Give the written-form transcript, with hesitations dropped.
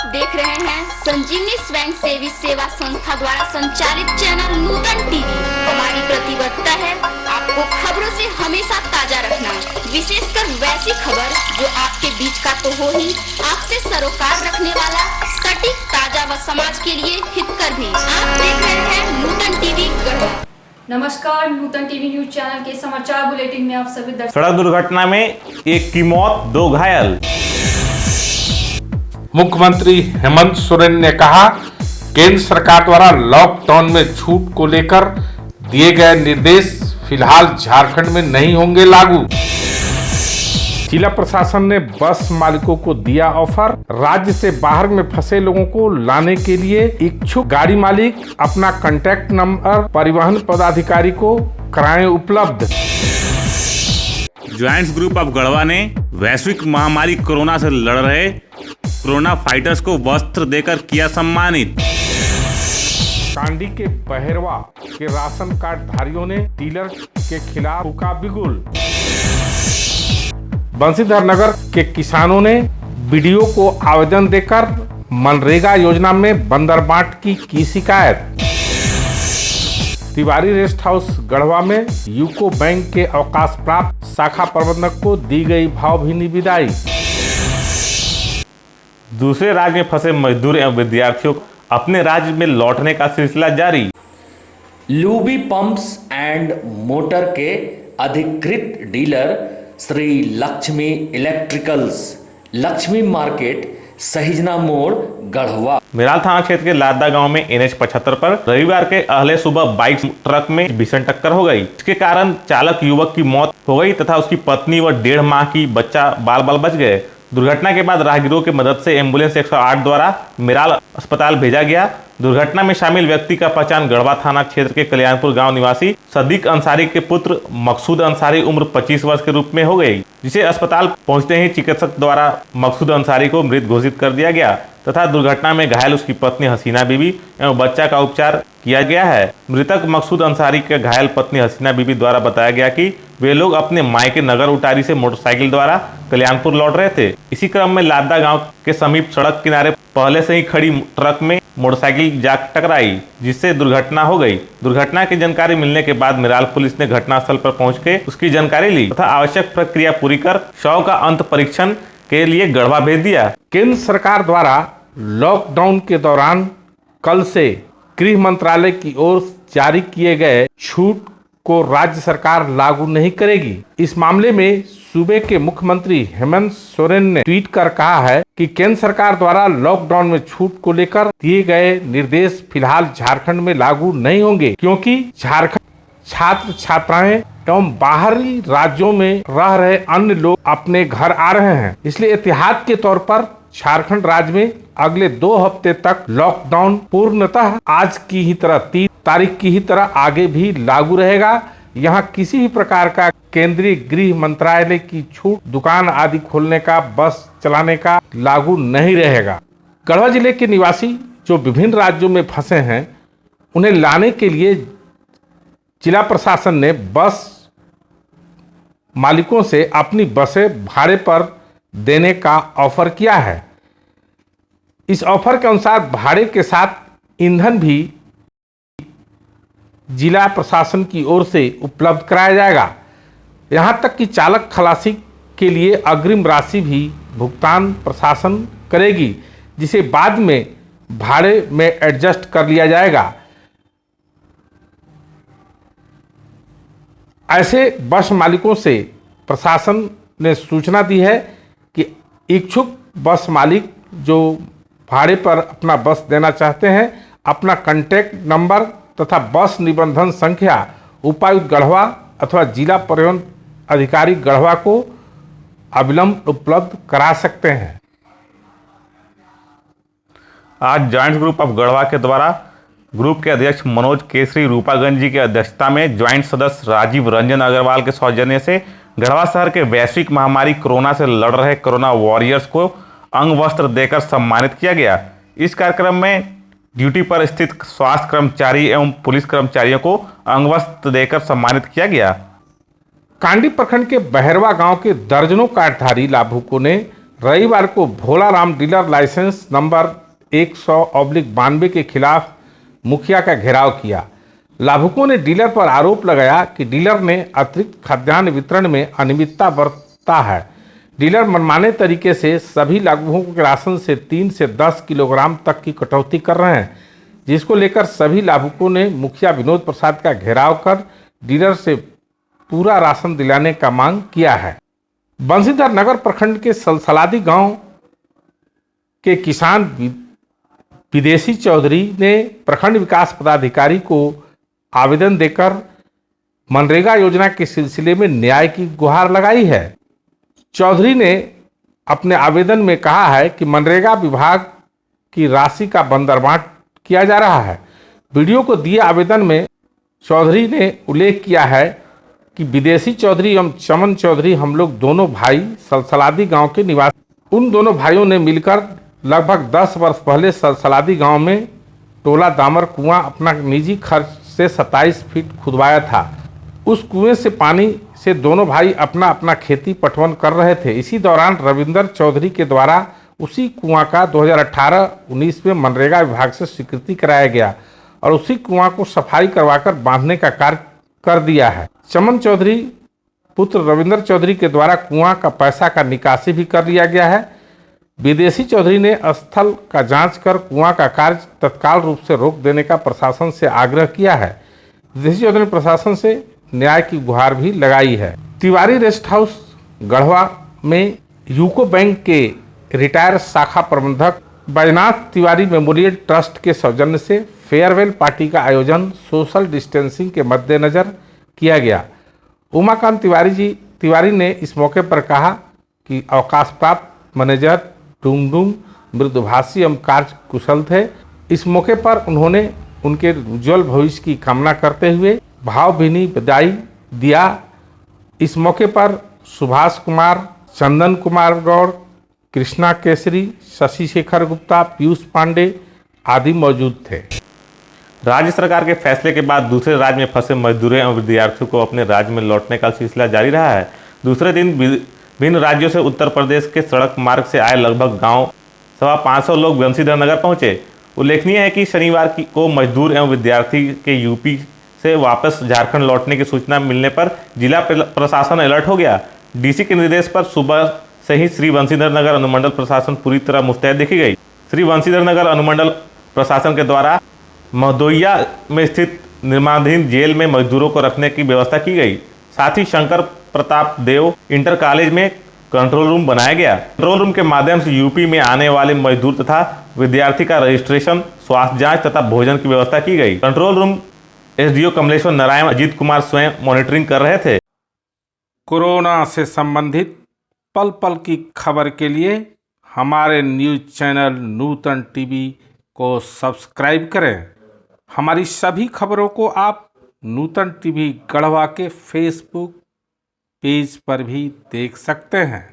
आप देख रहे हैं संजीवनी स्वयं सेवी सेवा संस्था द्वारा संचालित चैनल नूतन टीवी। हमारी प्रतिबद्धता है आपको खबरों से हमेशा ताजा रखना, विशेषकर वैसी खबर जो आपके बीच का तो हो ही, आपसे सरोकार रखने वाला, सटीक, ताजा व समाज के लिए हितकर भी। आप देख रहे हैं नूतन टीवी गढ़वा। नमस्कार, नूतन टीवी न्यूज चैनल के समाचार बुलेटिन में आप सभी दर्शक। सड़क दुर्घटना में एक की मौत, 2 घायल। मुख्यमंत्री हेमंत सोरेन ने कहा, केंद्र सरकार द्वारा लॉकडाउन में छूट को लेकर दिए गए निर्देश फिलहाल झारखंड में नहीं होंगे लागू। जिला प्रशासन ने बस मालिकों को दिया ऑफर, राज्य से बाहर में फंसे लोगों को लाने के लिए इच्छुक गाड़ी मालिक अपना कांटेक्ट नंबर परिवहन पदाधिकारी को कराएं उपलब्ध। ज्वाइंट्स ग्रुप ऑफ गढ़वा ने वैश्विक महामारी कोरोना से लड़ रहे कोरोना फाइटर्स को वस्त्र देकर किया सम्मानित। कांडी के बहेरवा के राशन कार्ड धारियों ने डीलर के खिलाफ फूका बिगुल। बंशीधर नगर के किसानों ने बीडीओ को आवेदन देकर मनरेगा योजना में बंदरबाट की शिकायत। तिवारी रेस्ट हाउस गढ़वा में यूको बैंक के अवकाश प्राप्त शाखा प्रबंधक को दी गई भावभीनी विदाई। दूसरे राज्य में फंसे मजदूर एवं विद्यार्थियों को अपने राज्य में लौटने का सिलसिला जारी। लूबी पंप्स एंड मोटर के अधिकृत dealer Shri Lakshmi electricals, Lakshmi market, Sahijana मोड़, गढ़वा। मेराल थाना क्षेत्र के लादा गांव में NH 75 पर रविवार के अहले सुबह बाइक ट्रक में भीषण टक्कर हो गई। इसके कारण चालक युवक की मौत हो गई तथा उसकी पत्नी व 1.5 माह की बच्चा बाल बाल बच गए। दुर्घटना के बाद राहगीरों की मदद से एम्बुलेंस 108 द्वारा मेराल अस्पताल भेजा गया। दुर्घटना में शामिल व्यक्ति का पहचान गढ़वा थाना क्षेत्र के कल्याणपुर गांव निवासी सदीक अंसारी के पुत्र मकसूद अंसारी उम्र 25 वर्ष के रूप में हो गई, जिसे अस्पताल पहुंचते ही चिकित्सक द्वारा मकसूद अंसारी को मृत घोषित कर दिया गया तथा दुर्घटना में घायल उसकी पत्नी हसीना बीबी एवं बच्चा का उपचार किया गया है। मृतक मकसूद अंसारी के घायल पत्नी हसीना बीबी द्वारा बताया गया कि वे लोग अपने मायके नगर उटारी से मोटरसाइकिल द्वारा कल्याणपुर लौट रहे थे। इसी क्रम में लादा गांव के समीप सड़क किनारे पहले से ही खड़ी ट्रक में मोटरसाइकिल जा टकराई, जिससे दुर्घटना हो गई। दुर्घटना की जानकारी मिलने के बाद मेराल पुलिस ने घटनास्थल पर पहुंच के उसकी जानकारी ली तथा आवश्यक प्रक्रिया पूरी कर शव का अंत परीक्षण के लिए गढ़वा भेज दिया। केंद्र सरकार द्वारा लॉकडाउन के दौरान कल से गृह मंत्रालय की ओर जारी किए गए छूट को राज्य सरकार लागू नहीं करेगी। इस मामले में सूबे के मुख्यमंत्री हेमंत सोरेन ने ट्वीट कर कहा है कि केंद्र सरकार द्वारा लॉकडाउन में छूट को लेकर दिए गए निर्देश फिलहाल झारखंड में लागू नहीं होंगे, क्योंकि झारखंड छात्र छात्राएं एवं बाहरी राज्यों में रह रहे अन्य लोग अपने घर आ रहे हैं। इसलिए एहतियात के तौर पर झारखंड राज्य में अगले 2 हफ्ते तक लॉकडाउन पूर्णतः आज की ही तरह 3 तारीख की ही तरह आगे भी लागू रहेगा। यहाँ किसी भी प्रकार का केंद्रीय गृह मंत्रालय की छूट, दुकान आदि खोलने का, बस चलाने का लागू नहीं रहेगा। गढ़वा जिले के निवासी जो विभिन्न राज्यों में फंसे हैं, उन्हें लाने के लिए जिला प्रशासन ने बस मालिकों से अपनी बसें भाड़े पर देने का ऑफर किया है। इस ऑफर के अनुसार भाड़े के साथ ईंधन भी जिला प्रशासन की ओर से उपलब्ध कराया जाएगा। यहां तक कि चालक खलासी के लिए अग्रिम राशि भी भुगतान प्रशासन करेगी, जिसे बाद में भाड़े में एडजस्ट कर लिया जाएगा। ऐसे बस मालिकों से प्रशासन ने सूचना दी है कि इच्छुक बस मालिक जो भाड़े पर अपना बस देना चाहते हैं, अपना कांटेक्ट नंबर तथा बस निबंधन संख्या उपायुक्त गढ़वा अथवा जिला परिवहन अधिकारी गढ़वा को अविलंब उपलब्ध करा सकते हैं। आज ज्वाइंट ग्रुप ऑफ गढ़वा के द्वारा ग्रुप के अध्यक्ष मनोज केसरी रूपागंज जी की अध्यक्षता में ज्वाइंट सदस्य राजीव रंजन अग्रवाल के सौजन्य से गढ़वा शहर के वैश्विक महामारी कोरोना से लड़ रहे कोरोना वॉरियर्स को अंग वस्त्र देकर सम्मानित किया गया। इस कार्यक्रम में ड्यूटी पर स्थित स्वास्थ्य कर्मचारी एवं पुलिस कर्मचारियों को अंग वस्त्र देकर सम्मानित किया गया। कांडी प्रखंड के बहेरवा गांव के दर्जनों कार्डधारी लाभुकों ने रविवार को भोलाराम डीलर लाइसेंस नंबर 100/92 के खिलाफ मुखिया का घेराव किया। लाभुकों ने डीलर पर आरोप लगाया कि डीलर ने अतिरिक्त खाद्यान्न वितरण में अनियमितता बरता है। डीलर मनमाने तरीके से सभी लाभुकों के राशन से 3 से 10 किलोग्राम तक की कटौती कर रहे हैं, जिसको लेकर सभी लाभुकों ने मुखिया विनोद प्रसाद का घेराव कर डीलर से पूरा राशन दिलाने का मांग किया है। बंसीधर नगर प्रखंड के सलसलादी गांव के किसान विदेशी चौधरी ने प्रखंड विकास पदाधिकारी को आवेदन देकर मनरेगा योजना के सिलसिले में न्याय की गुहार लगाई है। चौधरी ने अपने आवेदन में कहा है कि मनरेगा विभाग की राशि का बंदरबांट किया जा रहा है। वीडियो को दिए आवेदन में चौधरी ने उल्लेख किया है कि विदेशी चौधरी एवं चमन चौधरी हम लोग दोनों भाई सलसलादी गांव के निवासी। उन दोनों भाइयों ने मिलकर लगभग 10 वर्ष पहले सलसलादी गांव में टोला दामर कुआं अपना निजी खर्च से 27 फीट खुदवाया था। उस कुएं से पानी से दोनों भाई अपना अपना खेती पटवन कर रहे थे। इसी दौरान रविंदर चौधरी के द्वारा उसी कुआं का 2018-19 में मनरेगा विभाग से स्वीकृति कराया गया और उसी कुआं को सफाई करवाकर बांधने का कार्य कर दिया है। चमन चौधरी पुत्र रविंदर चौधरी के द्वारा कुआं का पैसा का निकासी भी कर लिया गया है। विदेशी चौधरी ने स्थल का जांच कर कुआं का कार्य तत्काल रूप से रोक देने का प्रशासन से आग्रह किया है। विदेशी चौधरी ने प्रशासन से न्याय की गुहार भी लगाई है। तिवारी रेस्ट हाउस गढ़वा में यूको बैंक के रिटायर शाखा प्रबंधक बैजनाथ तिवारी मेमोरियल ट्रस्ट के सौजन्य से फेयरवेल पार्टी का आयोजन सोशल डिस्टेंसिंग के मद्देनजर किया गया। उमाकांत तिवारी ने इस मौके पर कहा कि अवकाश प्राप्त मैनेजर डूंगडूंग मृदुभाषी एवं कार्य कुशल थे। इस मौके पर उन्होंने उनके उज्ज्वल भविष्य की कामना करते हुए भावभीनी बधाई दिया। इस मौके पर सुभाष कुमार, चंदन कुमार गौड़, कृष्णा केसरी, शशि शेखर गुप्ता, पीयूष पांडे आदि मौजूद थे। राज्य सरकार के फैसले के बाद दूसरे राज्य में फंसे मजदूरों और विद्यार्थियों को अपने राज्य में लौटने का सिलसिला जारी रहा है। दूसरे दिन विभिन्न राज्यों से उत्तर प्रदेश के सड़क मार्ग से आए लगभग गांव 550 लोग बंसीधर नगर पहुंचे। उल्लेखनीय है कि शनिवार को मजदूर एवं विद्यार्थी के यूपी से वापस झारखंड लौटने की सूचना मिलने पर जिला प्रशासन अलर्ट हो गया। डीसी के निर्देश पर सुबह से ही श्री बंसीधर नगर अनुमंडल प्रशासन पूरी तरह मुस्तैद देखी गई। श्री बंसीधर नगर अनुमंडल प्रशासन के द्वारा महदोइया में स्थित निर्माणाधीन जेल में मजदूरों को रखने की व्यवस्था की गई। साथ ही शंकर प्रताप देव इंटर कॉलेज में कंट्रोल रूम बनाया गया। कंट्रोल रूम के माध्यम से यूपी में आने वाले मजदूर तथा विद्यार्थी का रजिस्ट्रेशन, स्वास्थ्य जांच तथा भोजन की व्यवस्था की गई। Control room SDO Kamleshwar Narayan Ajit Kumar स्वयं मॉनिटरिंग कर रहे थे। कोरोना से संबंधित पल पल की खबर के लिए हमारे न्यूज चैनल नूतन टीवी को सब्सक्राइब करें। हमारी सभी खबरों को आप नूतन टीवी गढ़वा के फेसबुक पेज पर भी देख सकते हैं।